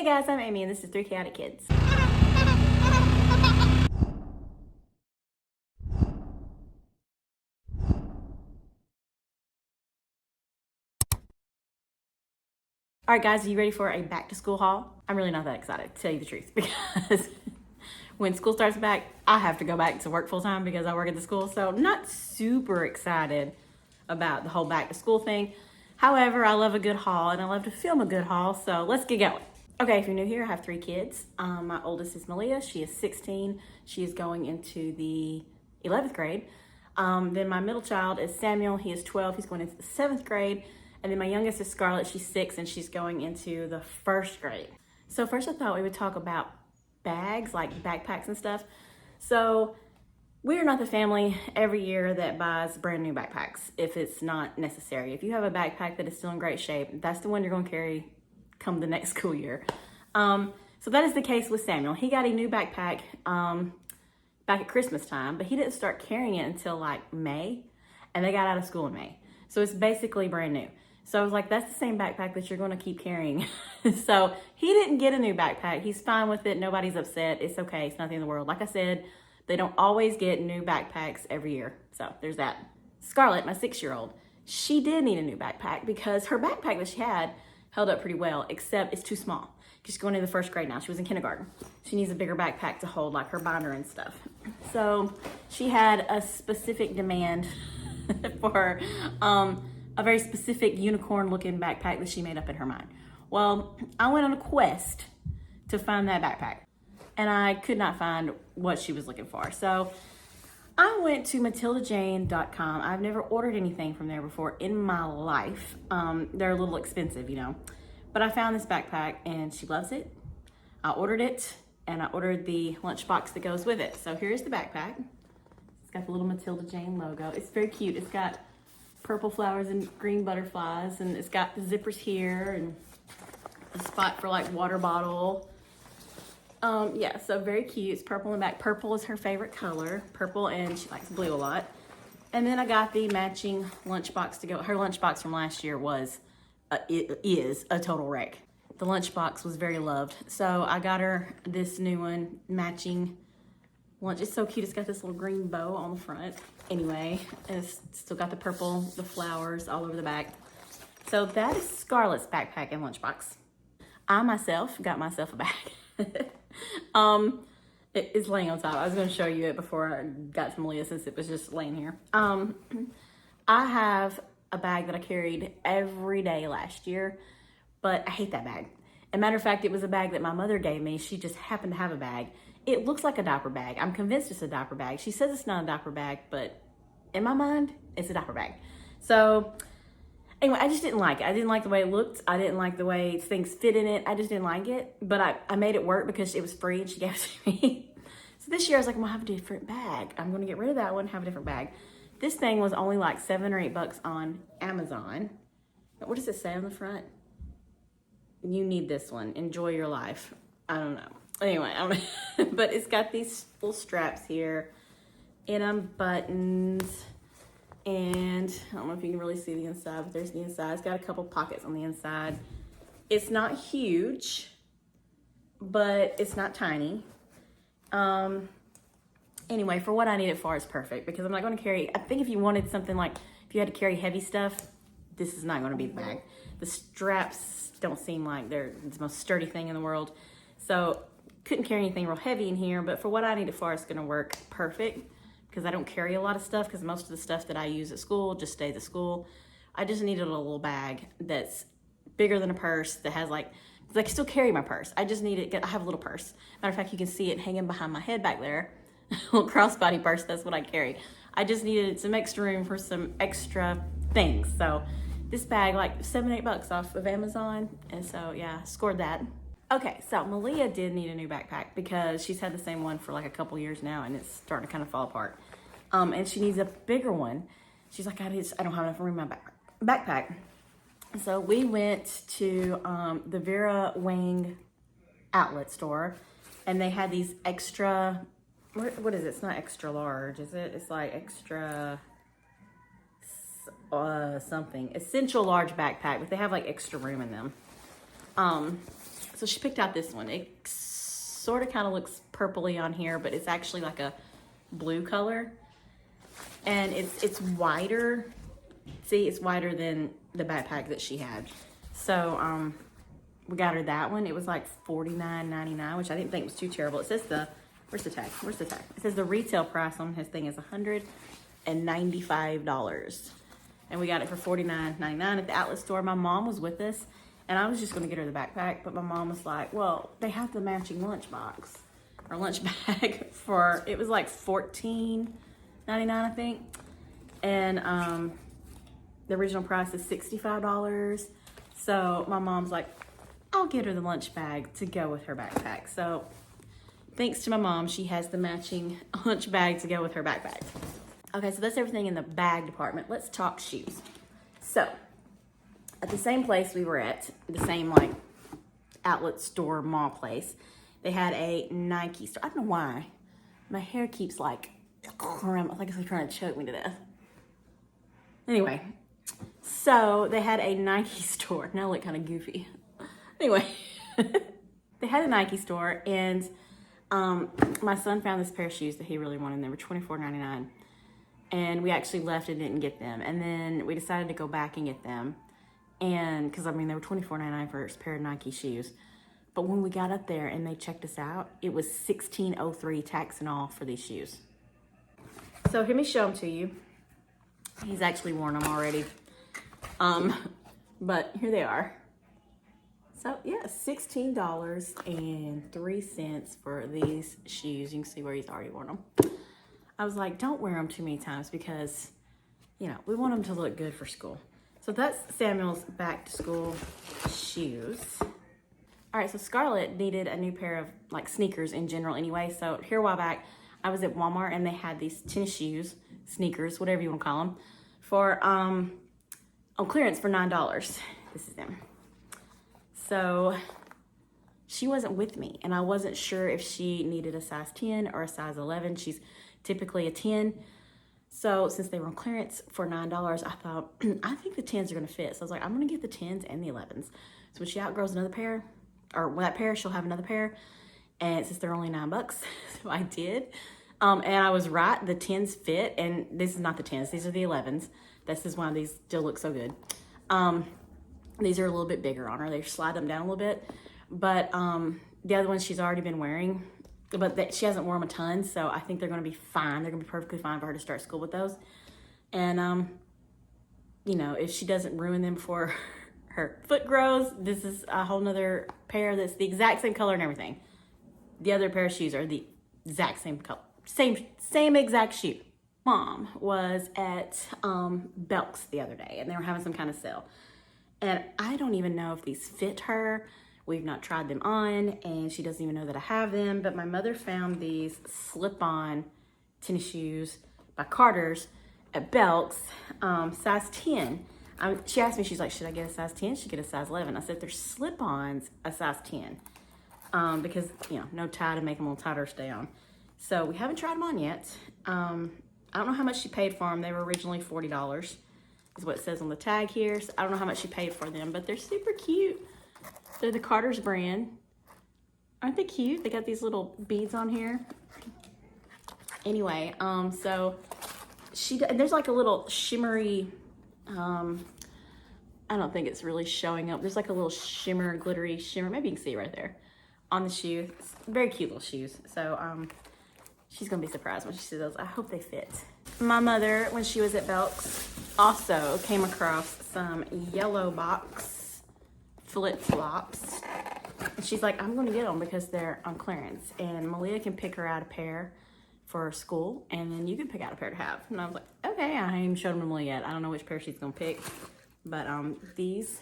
Hey guys, I'm Amy and this is 3 Chaotic Kids. All right guys, are you ready for a back to school haul? I'm really not that excited, to tell you the truth, because when school starts back, I have to go back to work full time because I work at the school. So I'm not super excited about the whole back to school thing. However, I love a good haul and I love to film a good haul. So let's get going. Okay, if you're new here, I have 3 kids. My oldest is Malia. She is 16. She is going into the 11th grade. Then my middle child is Samuel. He is 12. He's going into the 7th grade. And then my youngest is Scarlett. She's 6 and she's going into the 1st grade. So first I thought we would talk about bags, like backpacks and stuff. So we are not the family every year that buys brand new backpacks if it's not necessary. If you have a backpack that is still in great shape, that's the one you're going to carry come the next school year. So that is the case with Samuel. He got a new backpack back at Christmas time, but he didn't start carrying it until like May, and they got out of school in May. So it's basically brand new. So I was like, that's the same backpack that you're going to keep carrying. So he didn't get a new backpack. He's fine with it. Nobody's upset. It's okay. It's nothing in the world. Like I said, they don't always get new backpacks every year. So there's that. Scarlett, my 6-year-old, she did need a new backpack because her backpack that she had held up pretty well, except it's too small. She's going into the 1st grade now. She was in kindergarten. She needs a bigger backpack to hold like her binder and stuff. So she had a specific demand for a very specific unicorn looking backpack that she made up in her mind. Well, I went on a quest to find that backpack and I could not find what she was looking for. So I went to matildajane.com. I've never ordered anything from there before in my life. They're a little expensive, you know, but I found this backpack and she loves it. I ordered it and I ordered the lunchbox that goes with it. So here's the backpack. It's got the little Matilda Jane logo. It's very cute. It's got purple flowers and green butterflies, and it's got the zippers here and a spot for like water bottle. Yeah, so very cute. It's purple in the back. Purple is her favorite color. Purple, and she likes blue a lot. And then I got the matching lunchbox to go. Her lunchbox from last year is a total wreck. The lunchbox was very loved. So I got her this new one, matching lunch. It's so cute. It's got this little green bow on the front. Anyway, it's still got the purple, the flowers all over the back. So that is Scarlett's backpack and lunchbox. I myself got myself a bag. It is laying on top. I was going to show you it before I got to Malia since it was just laying here. I have a bag that I carried every day last year, but I hate that bag. As a matter of fact, it was a bag that my mother gave me. She just happened to have a bag. It looks like a diaper bag. I'm convinced it's a diaper bag. She says it's not a diaper bag, but in my mind, it's a diaper bag. So anyway, I just didn't like it. I didn't like the way it looked. I didn't like the way things fit in it. I just didn't like it, but I made it work because it was free and she gave it to me. So this year I was like, I'm gonna have a different bag. I'm gonna get rid of that one and have a different bag. This thing was only like $7 or $8 on Amazon. What does it say on the front? You need this one. Enjoy your life. I don't know. Anyway, but it's got these little straps here and buttons, and I don't know if you can really see the inside, but there's the inside. It's got a couple pockets on the inside. It's not huge, but it's not tiny. Anyway, for what I need it for, it's perfect because I'm not going to carry, I think if you wanted something like, if you had to carry heavy stuff, this is not going to be the bag. The straps don't seem like they're the most sturdy thing in the world. So couldn't carry anything real heavy in here, but for what I need it for, it's gonna work perfect because I don't carry a lot of stuff because most of the stuff that I use at school just stays at school. I just needed a little bag that's bigger than a purse that has like, I can still carry my purse. I just need it, I have a little purse. Matter of fact, you can see it hanging behind my head back there. A little crossbody purse, that's what I carry. I just needed some extra room for some extra things. So this bag, like $7, $8 off of Amazon. And so yeah, scored that. Okay, so Malia did need a new backpack because she's had the same one for like a couple years now and it's starting to kind of fall apart. And she needs a bigger one. She's like, I don't have enough room in my backpack. So we went to the Vera Wang outlet store and they had these extra, what is it? It's not extra large, is it? It's like extra something. Essential large backpack, but they have like extra room in them. So So she picked out this one. It sort of kind of looks purpley on here, but it's actually like a blue color. And it's wider. See, it's wider than the backpack that she had. So we got her that one. It was like $49.99, which I didn't think was too terrible. It says where's the tag? Where's the tag? It says the retail price on his thing is $195. And we got it for $49.99 at the outlet store. My mom was with us, and I was just gonna get her the backpack, but my mom was like, well, they have the matching lunch box or lunch bag for, it was like $14.99, I think. And the original price is $65. So my mom's like, I'll get her the lunch bag to go with her backpack. So thanks to my mom, she has the matching lunch bag to go with her backpack. Okay, so that's everything in the bag department. Let's talk shoes. So at the same place we were at, the same like outlet store mall place, they had a Nike store. I don't know why. My hair keeps like it's trying to choke me to death. Anyway, so they had a Nike store. Now I look kind of goofy. Anyway, they had a Nike store, and my son found this pair of shoes that he really wanted. They were $24.99, and we actually left and didn't get them. And then we decided to go back and get them, and because I mean they were $24.99 for a pair of Nike shoes. But when we got up there and they checked us out, it was $16.03 tax and all for these shoes. So let me show them to you. He's actually worn them already. But here they are. So yeah, $16.03 for these shoes. You can see where he's already worn them. I was like, don't wear them too many times because, you know, we want them to look good for school. So that's Samuel's back to school shoes. All right, so Scarlett needed a new pair of like sneakers in general anyway. So here a while back, I was at Walmart and they had these tennis shoes, sneakers, whatever you want to call them, for on clearance for $9. This is them. So she wasn't with me, and I wasn't sure if she needed a size 10 or a size 11. She's typically a 10. So since they were on clearance for $9, I thought, I think the 10s are gonna fit. So I was like, I'm gonna get the 10s and the 11s. So when she outgrows another pair, or that pair, she'll have another pair. And since they're only $9, so I did. And I was right, the 10s fit, and this is not the 10s, these are the 11s. This is why these still look so good. These are a little bit bigger on her. They slide them down a little bit. But the other ones she's already been wearing, but she hasn't worn them a ton, so I think they're gonna be fine. They're gonna be perfectly fine for her to start school with those. And, you know, if she doesn't ruin them before her foot grows, this is a whole nother pair that's the exact same color and everything. The other pair of shoes are the exact same color, same exact shoe. Mom was at Belk's the other day, and they were having some kind of sale. And I don't even know if these fit her. We've not tried them on, and she doesn't even know that I have them. But my mother found these slip-on tennis shoes by Carter's at Belk's, size 10. She asked me, she's like, should I get a size 10? Should I get a size 11? I said, there's slip-ons a size 10. Because, you know, no tie to make them a little tighter or stay on. So we haven't tried them on yet. I don't know how much she paid for them. They were originally $40, is what it says on the tag here. So I don't know how much she paid for them, but they're super cute. They're the Carter's brand. Aren't they cute? They got these little beads on here. Anyway, so there's like a little shimmery, I don't think it's really showing up. There's like a little shimmer, glittery shimmer. Maybe you can see it right there on the shoe. It's very cute little shoes. So she's gonna be surprised when she sees those. I hope they fit. My mother, when she was at Belk's, also came across some yellow box flip-flops. And she's like, I'm gonna get them because they're on clearance. And Malia can pick her out a pair for school, and then you can pick out a pair to have. And I was like, okay, I haven't even showed them to Malia yet. I don't know which pair she's gonna pick. But these,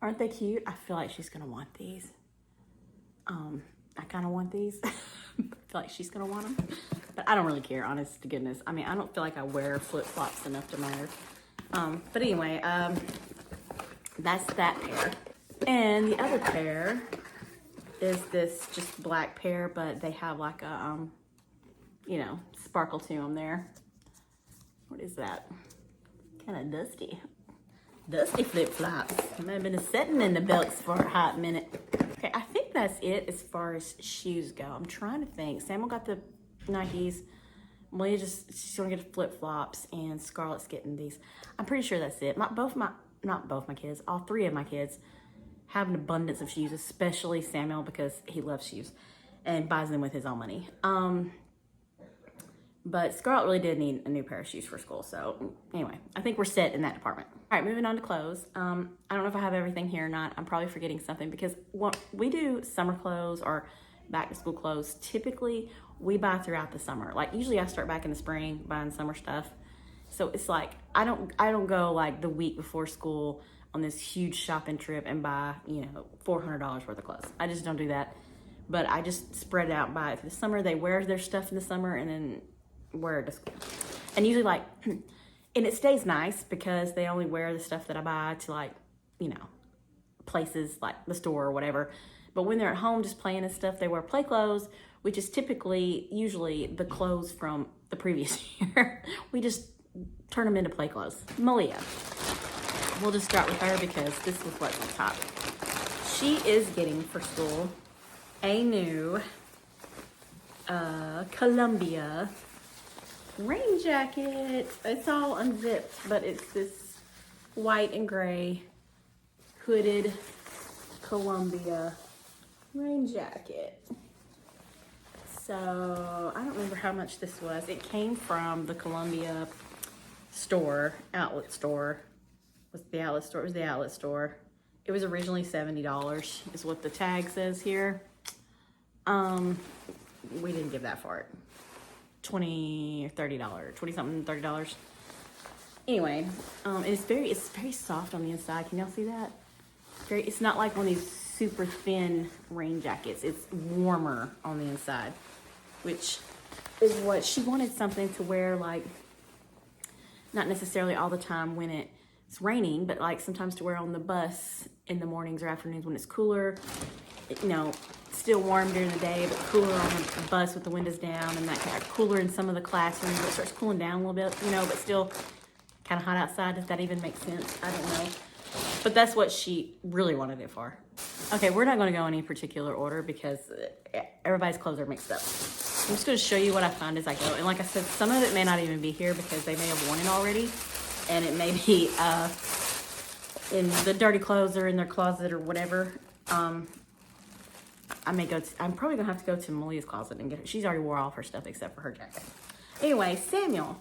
aren't they cute? I feel like she's gonna want these. I kind of want these. I feel like she's gonna want them, but I don't really care, honest to goodness. I mean, I don't feel like I wear flip-flops enough to matter. But anyway, that's that pair. And the other pair is this just black pair, but they have like a, you know, sparkle to them there. What is that? Kind of dusty. Dusty flip-flops. I might have been sitting in the Belk's for a hot minute. Okay, I that's it as far as shoes go. I'm trying to think. Samuel got the Nikes. Malia she's gonna get flip-flops, and Scarlett's getting these. I'm pretty sure that's it. Not both my kids, all three of my kids have an abundance of shoes, especially Samuel because he loves shoes and buys them with his own money. But Scarlett really did need a new pair of shoes for school. So anyway, I think we're set in that department. All right, moving on to clothes. I don't know if I have everything here or not. I'm probably forgetting something because when we do summer clothes or back to school clothes, typically we buy throughout the summer. Like usually I start back in the spring buying summer stuff. So it's like, I don't go like the week before school on this huge shopping trip and buy, $400 worth of clothes. I just don't do that. But I just spread it out and buy it for the summer. They wear their stuff in the summer and then wear it to school. And usually and it stays nice because they only wear the stuff that I buy to places like the store or whatever. But when they're at home just playing and stuff, they wear play clothes, which is usually the clothes from the previous year. We just turn them into play clothes. Malia. We'll just start with her because this is what's on top. She is getting for school a new Columbia rain jacket. It's all unzipped, but it's this white and gray hooded Columbia rain jacket. So I don't remember how much this was. It came from the Columbia outlet store. Was the outlet store? It was the outlet store. It was originally $70 is what the tag says here. We didn't give that for it. $20 or $30, 20 something, $30. Anyway, it's very soft on the inside. Can y'all see that? It's not like one of these super thin rain jackets. It's warmer on the inside, which is what she wanted, something to wear, like not necessarily all the time when it's raining, but like sometimes to wear on the bus in the mornings or afternoons when it's cooler. Still warm during the day, but cooler on the bus with the windows down, and that kind of cooler in some of the classrooms. It starts cooling down a little bit, but still kind of hot outside, if that even makes sense. I don't know. But that's what she really wanted it for. Okay, we're not going to go in any particular order because everybody's clothes are mixed up. I'm just going to show you what I find as I go. And like I said, some of it may not even be here because they may have worn it already. And it may be in the dirty clothes or in their closet or whatever. I'm probably going to have to go to Malia's closet and get her. She's already wore all of her stuff except for her jacket. Anyway, Samuel.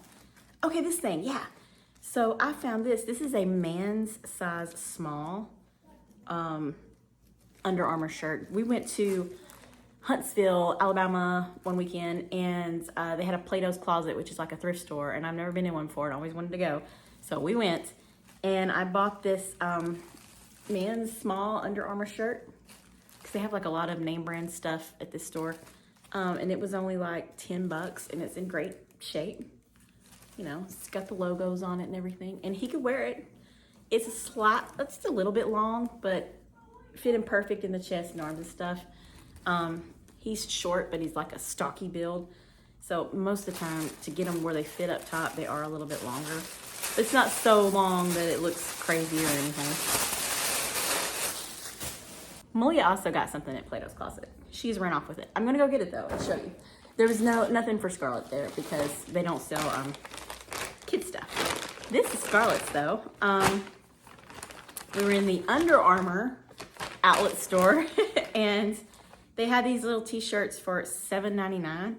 Okay, this thing, yeah. So I found this. This is a man's size small Under Armour shirt. We went to Huntsville, Alabama one weekend, and they had a Plato's Closet, which is like a thrift store, and I've never been in one before and always wanted to go. So we went, and I bought this man's small Under Armour shirt because they have like a lot of name brand stuff at this store, and it was only like $10, and it's in great shape. It's got the logos on it and everything, and he could wear it. It's a little bit long, but fit him perfect in the chest and arms and stuff. He's short, but he's like a stocky build. So most of the time, to get them where they fit up top, they are a little bit longer. It's not so long that it looks crazy or anything. Malia also got something at Plato's Closet. She's run off with it. I'm gonna go get it though and show you. There was nothing for Scarlett there because they don't sell kid stuff. This is Scarlett's though. We were in the Under Armour outlet store and they had these little t-shirts for $7.99.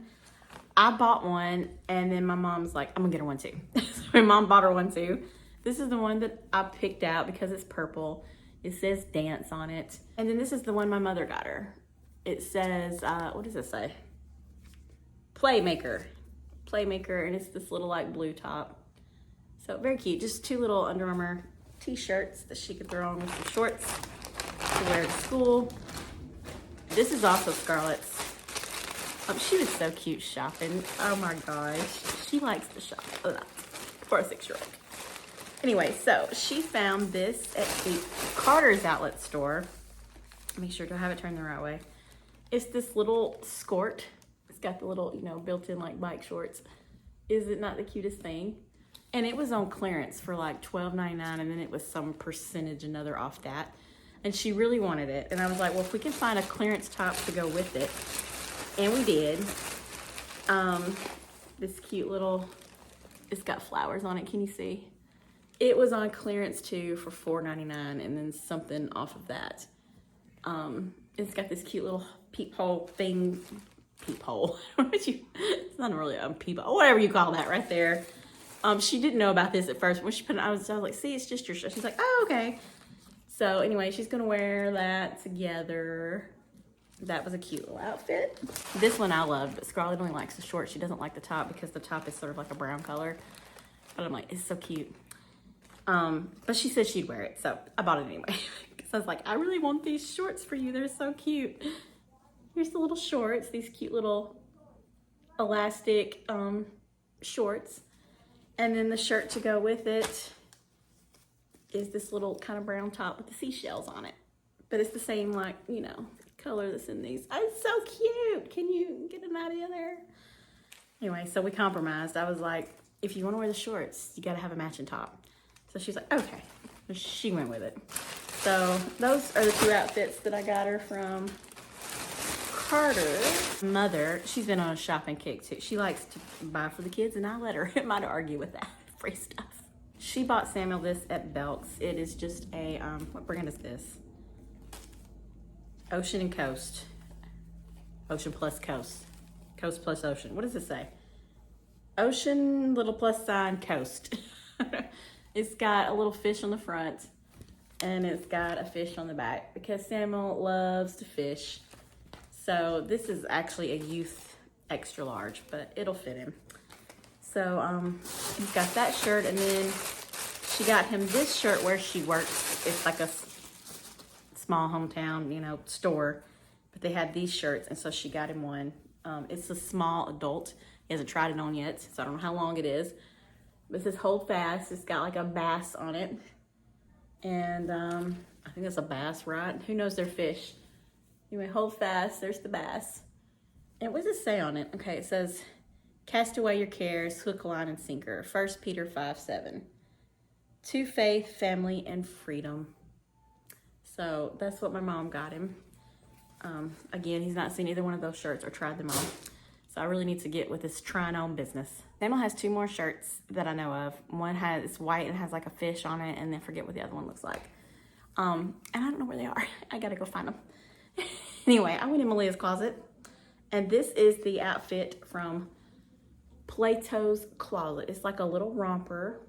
I bought one and then my mom's like, I'm gonna get her one too. So my mom bought her one too. This is the one that I picked out because it's purple. It says dance on it. And then this is the one my mother got her. It says, what does it say? Playmaker, and it's this little like blue top. So very cute, just two little Under Armour t-shirts that she could throw on with some shorts to wear to school. This is also Scarlett's. She was so cute shopping. Oh my gosh, she likes to shop a lot for a 6-year-old. Anyway, so she found this at the Carter's outlet store. Make sure to have it turned the right way. It's this little skirt. It's got the little, built-in like bike shorts. Is it not the cutest thing? And it was on clearance for like $12.99, and then it was some percentage another off that. and she really wanted it. And I was like, well, if we can find a clearance top to go with it, and we did. This cute little, it's got flowers on it. Can you see? It was on clearance too for $4.99, and then something off of that. It's got this cute little peephole thing. Peephole. It's not really a peephole. Whatever you call that right there. She didn't know about this at first. When she put it, I was like, see, it's just your shirt. She's like, oh, okay. So anyway, she's gonna wear that together. That was a cute little outfit. This one I love, but Scarlett only likes the short. She doesn't like the top because the top is sort of like a brown color. But I'm like, it's so cute. But she said she'd wear it, so I bought it anyway. Because I was like, I really want these shorts for you. They're so cute. Here's the little shorts, these cute little elastic shorts. And then the shirt to go with it is this little kind of brown top with the seashells on it. But it's the same, like, you know, color that's in these. Oh, it's so cute. Can you get an idea there? Anyway, so we compromised. I was like, if you want to wear the shorts, you got to have a matching top. So she's like, okay. She went with it. So those are the two outfits that I got her from Carter's mother. She's been on a shopping kick too. She likes to buy for the kids, and I let her. Might argue with that. Free stuff. She bought Samuel this at Belk's. It is just a, what brand is this? Ocean and Coast. Ocean plus Coast. Coast plus Ocean. What does it say? Ocean, little plus sign, Coast. It's got a little fish on the front, and it's got a fish on the back because Samuel loves to fish. So this is actually a youth extra large, but it'll fit him. So he's got that shirt, and then she got him this shirt where she works. It's like a small hometown, you know, store, but they had these shirts, and so she got him one. It's a small adult. He hasn't tried it on yet, so I don't know how long it is. But it says hold fast. It's got like a bass on it, and I think that's a bass, right? Who knows their fish? Anyway, hold fast. There's the bass. And what does it say on it? Okay, it says, cast away your cares, hook, line, and sinker. 1 Peter 5:7. To faith, family, and freedom. So that's what my mom got him. Again, he's not seen either one of those shirts or tried them on. So I really need to get with this trying on business. Samuel has two more shirts that I know of. One it's white and has like a fish on it, and then forget what the other one looks like. And I don't know where they are. I gotta go find them. Anyway, I went in Malia's closet, and this is the outfit from Plato's Closet. It's like a little romper.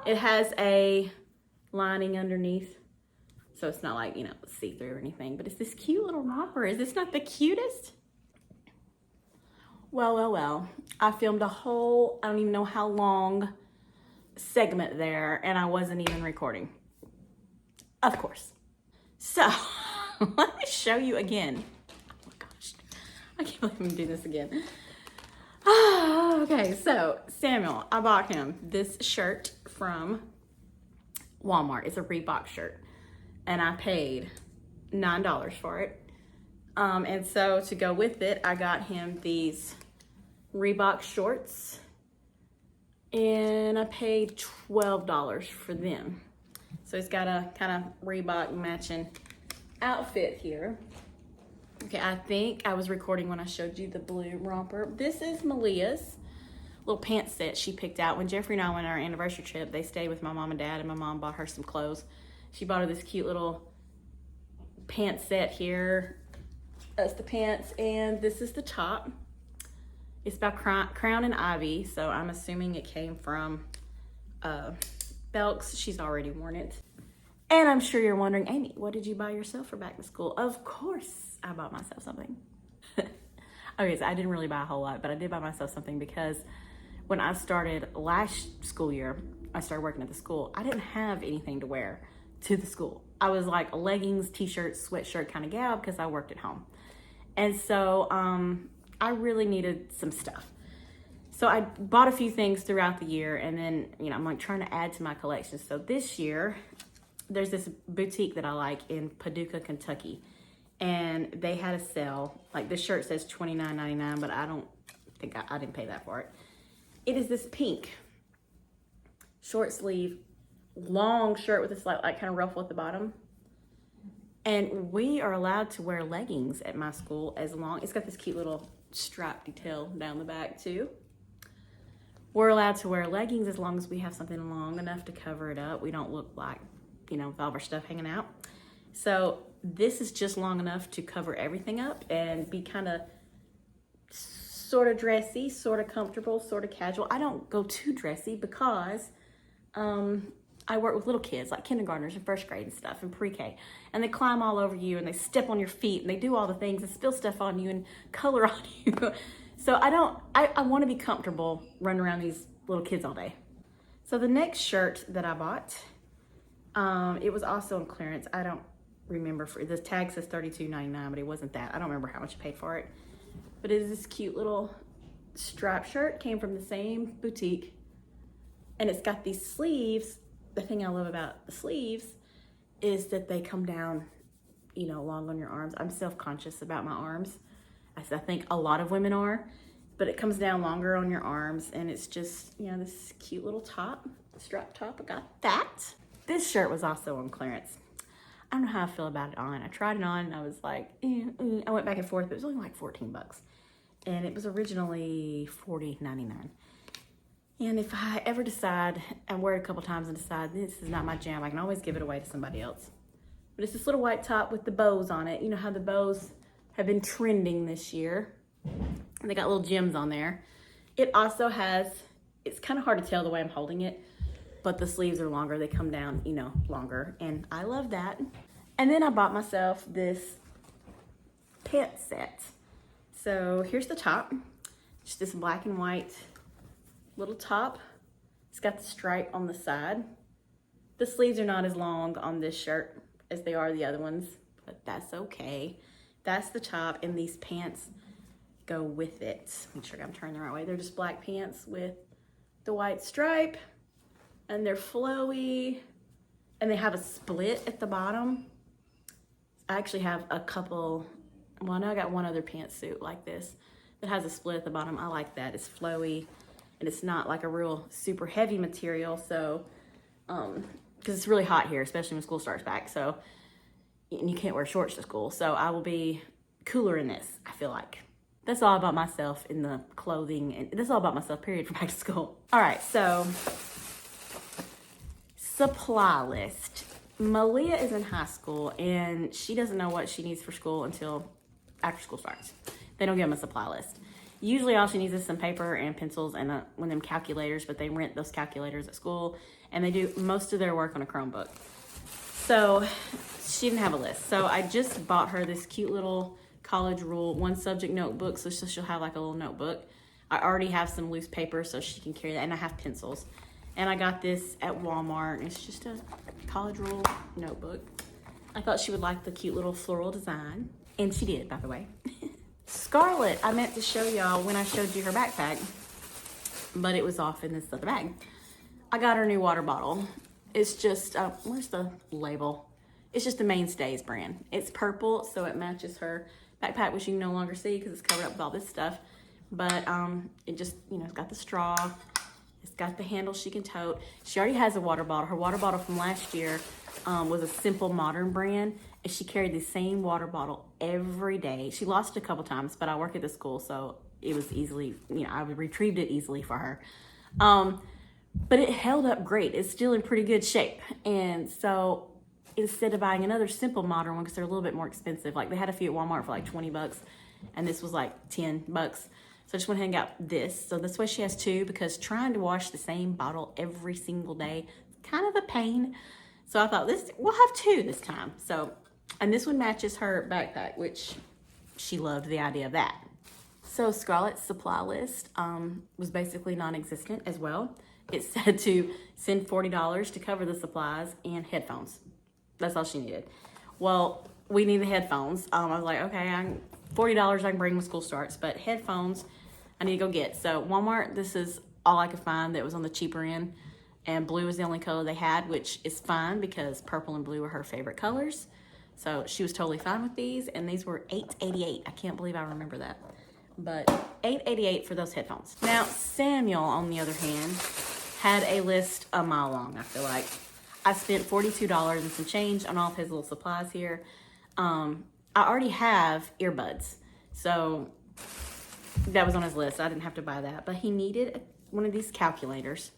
It has a lining underneath, so it's not like, you know, see-through or anything, but it's this cute little romper. Is this not the cutest? Well. I filmed a whole, I don't even know how long segment there, and I wasn't even recording. Of course. So, let me show you again. Oh my gosh. I can't believe I'm doing this again. Okay, so Samuel, I bought him this shirt from Walmart. It's a Reebok shirt, and I paid $9 for it. And so to go with it, I got him these Reebok shorts, and I paid $12 for them. So it's got a kind of Reebok matching outfit here. Okay, I think I was recording when I showed you the blue romper. This is Malia's little pants set she picked out. When Jeffrey and I went on our anniversary trip, they stayed with my mom and dad, and my mom bought her some clothes. She bought her this cute little pants set here. That's the pants, and this is the top. It's by Crown and Ivy, so I'm assuming it came from Belk's. She's already worn it. And I'm sure you're wondering, Amy, what did you buy yourself for back to school? Of course, I bought myself something. Okay, so I didn't really buy a whole lot, but I did buy myself something because when I started last school year, I started working at the school. I didn't have anything to wear to the school. I was like a leggings, t-shirt, sweatshirt kind of gal because I worked at home. And so I really needed some stuff. So I bought a few things throughout the year, and then, you know, I'm like trying to add to my collection. So this year, there's this boutique that I like in Paducah, Kentucky, and they had a sale. Like this shirt says $29.99, but I don't think I didn't pay that for it. It is this pink short sleeve, long shirt with this like kind of ruffle at the bottom. And we are allowed to wear leggings at my school as long, it's got this cute little stripe detail down the back too. We're allowed to wear leggings as long as we have something long enough to cover it up. We don't look like, you know, with all of our stuff hanging out. So this is just long enough to cover everything up and be kind of sort of dressy, sort of comfortable, sort of casual. I don't go too dressy because I work with little kids, like kindergartners and first grade and stuff, and pre-K. And they climb all over you and they step on your feet and they do all the things and spill stuff on you and color on you. So I want to be comfortable running around these little kids all day. So the next shirt that I bought, it was also on clearance. I don't remember, the tag says $32.99, but it wasn't that. I don't remember how much I paid for it. But it is this cute little striped shirt, came from the same boutique. And it's got these sleeves. The thing I love about the sleeves is that they come down, you know, long on your arms. I'm self-conscious about my arms, as I think a lot of women are, but it comes down longer on your arms, and it's just, you know, this cute little top, striped top. I got that. This shirt was also on clearance. I don't know how I feel about it on. I tried it on and I was like, I went back and forth, but it was only like 14 bucks. And it was originally $40.99. And if I ever decide, and wear it a couple times and decide this is not my jam, I can always give it away to somebody else. But it's this little white top with the bows on it. You know how the bows have been trending this year. And they got little gems on there. It also has, it's kind of hard to tell the way I'm holding it, but the sleeves are longer. They come down, you know, longer. And I love that. And then I bought myself this pant set. So here's the top. Just this black and white little top. It's got the stripe on the side. The sleeves are not as long on this shirt as they are the other ones, but that's okay. That's the top, and these pants go with it. Make sure I'm turning the right way. They're just black pants with the white stripe, and they're flowy, and they have a split at the bottom. I actually have a couple, well, I know I got one other pantsuit like this that has a split at the bottom. I like that. It's flowy, and it's not like a real super heavy material, so, because it's really hot here, especially when school starts back, so, and you can't wear shorts to school, so I will be cooler in this, I feel like. That's all about myself in the clothing, and that's all about myself, period, for back to school. All right, so, supply list. Malia is in high school, and she doesn't know what she needs for school until after school starts. They don't give them a supply list. Usually all she needs is some paper and pencils and one of them calculators, but they rent those calculators at school, and they do most of their work on a Chromebook. So she didn't have a list. So I just bought her this cute little college rule, one subject notebook, so she'll have like a little notebook. I already have some loose paper so she can carry that, and I have pencils. And I got this at Walmart, and it's just a college rule notebook. I thought she would like the cute little floral design, and she did, by the way. Scarlett, I meant to show y'all when I showed you her backpack, but it was off in this other bag. I got her new water bottle. It's just, where's the label? It's just the Mainstays brand. It's purple, so it matches her backpack, which you can no longer see because it's covered up with all this stuff. But it just, you know, it's got the straw. It's got the handle she can tote. She already has a water bottle. Her water bottle from last year was a Simple Modern brand, and she carried the same water bottle every day. She lost it a couple times, but I work at the school, so it was easily, you know, I retrieved it easily for her. But it held up great. It's still in pretty good shape. And so instead of buying another Simple Modern one, because they're a little bit more expensive, like they had a few at Walmart for like 20 bucks, and this was like 10 bucks. So I just went ahead and got this. So this way she has two, because trying to wash the same bottle every single day is kind of a pain. So I thought we'll have two this time. So, and this one matches her backpack, which she loved the idea of that. So Scarlett's supply list was basically non-existent as well. It said to send $40 to cover the supplies and headphones. That's all she needed. Well, we need the headphones. I was like, okay, $40 I can bring when school starts, but headphones I need to go get. So Walmart, this is all I could find that was on the cheaper end, and blue is the only color they had, which is fine because purple and blue are her favorite colors. So she was totally fine with these, and these were $8.88. I can't believe I remember that. But $8.88 for those headphones. Now, Samuel, on the other hand, had a list a mile long, I feel like. I spent $42 and some change on all of his little supplies here. I already have earbuds, so that was on his list. I didn't have to buy that, but he needed one of these calculators.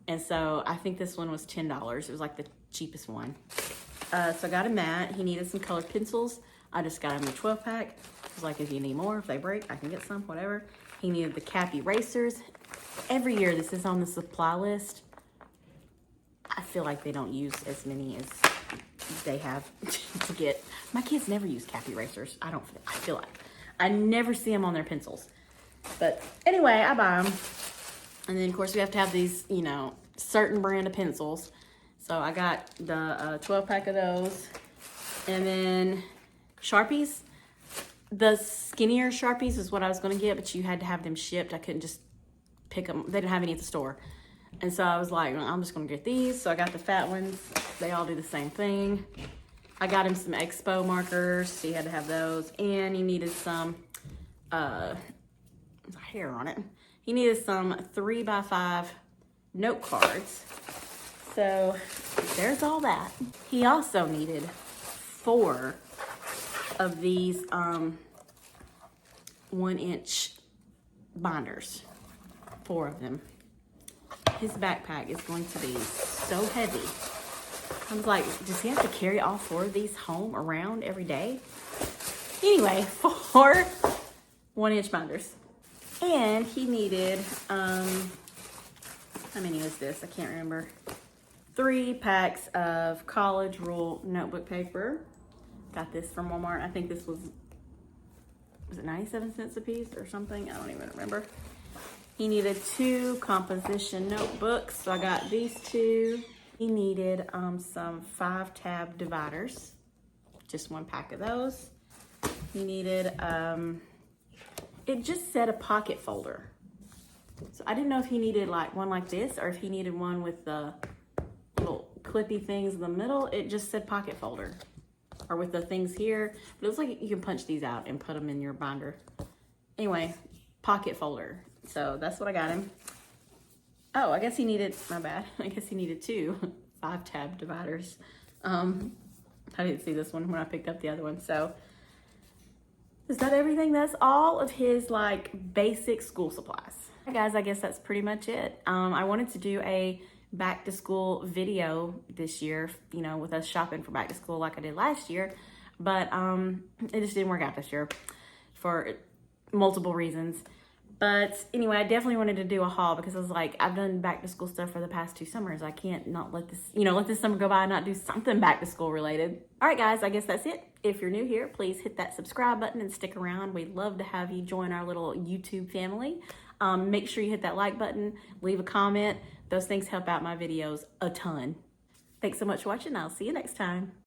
And so I think this one was $10. It was like the cheapest one. So I got him that. He needed some colored pencils. I just got him a 12 pack. I was like, if you need more, if they break, I can get some, whatever. He needed the cap erasers. Every year this is on the supply list. I feel like they don't use as many as they have to get. My kids never use cap erasers. I feel like. I never see them on their pencils. But anyway, I buy them. And then, of course, we have to have these, you know, certain brand of pencils. So I got the 12 pack of those. And then Sharpies. The skinnier Sharpies is what I was going to get, but you had to have them shipped. I couldn't just pick them. They didn't have any at the store. And so I was like, well, I'm just going to get these. So I got the fat ones. They all do the same thing. I got him some Expo markers. So he had to have those. And he needed some hair on it. He needed some 3x5 note cards. So there's all that. He also needed 4 of these 1-inch binders. 4 of them. His backpack is going to be so heavy. I was like, does he have to carry all 4 of these home around every day? Anyway, 4 1-inch binders. And he needed, how many was this? I can't remember. 3 packs of college rule notebook paper. Got this from Walmart. I think this was it 97 cents a piece or something? I don't even remember. He needed 2 composition notebooks, so I got these 2. He needed some 5-tab dividers, just 1 pack of those. He needed, it just said a pocket folder. So I didn't know if he needed like one like this or if he needed one with the little clippy things in the middle. It just said pocket folder, or with the things here. But it looks like you can punch these out and put them in your binder. Anyway, pocket folder. So that's what I got him. Oh, I guess he needed, my bad. I guess he needed 2 5-tab dividers. I didn't see this one when I picked up the other one. So is that everything? That's all of his like basic school supplies. Hey guys, I guess that's pretty much it. I wanted to do a back to school video this year, you know, with us shopping for back to school like I did last year, but it just didn't work out this year for multiple reasons. But anyway, I definitely wanted to do a haul because I was like, I've done back to school stuff for the past 2 summers. I can't not let this, you know, let this summer go by and not do something back to school related. All right, guys, I guess that's it. If you're new here, please hit that subscribe button and stick around. We'd love to have you join our little YouTube family. Make sure you hit that like button, leave a comment. Those things help out my videos a ton. Thanks so much for watching. I'll see you next time.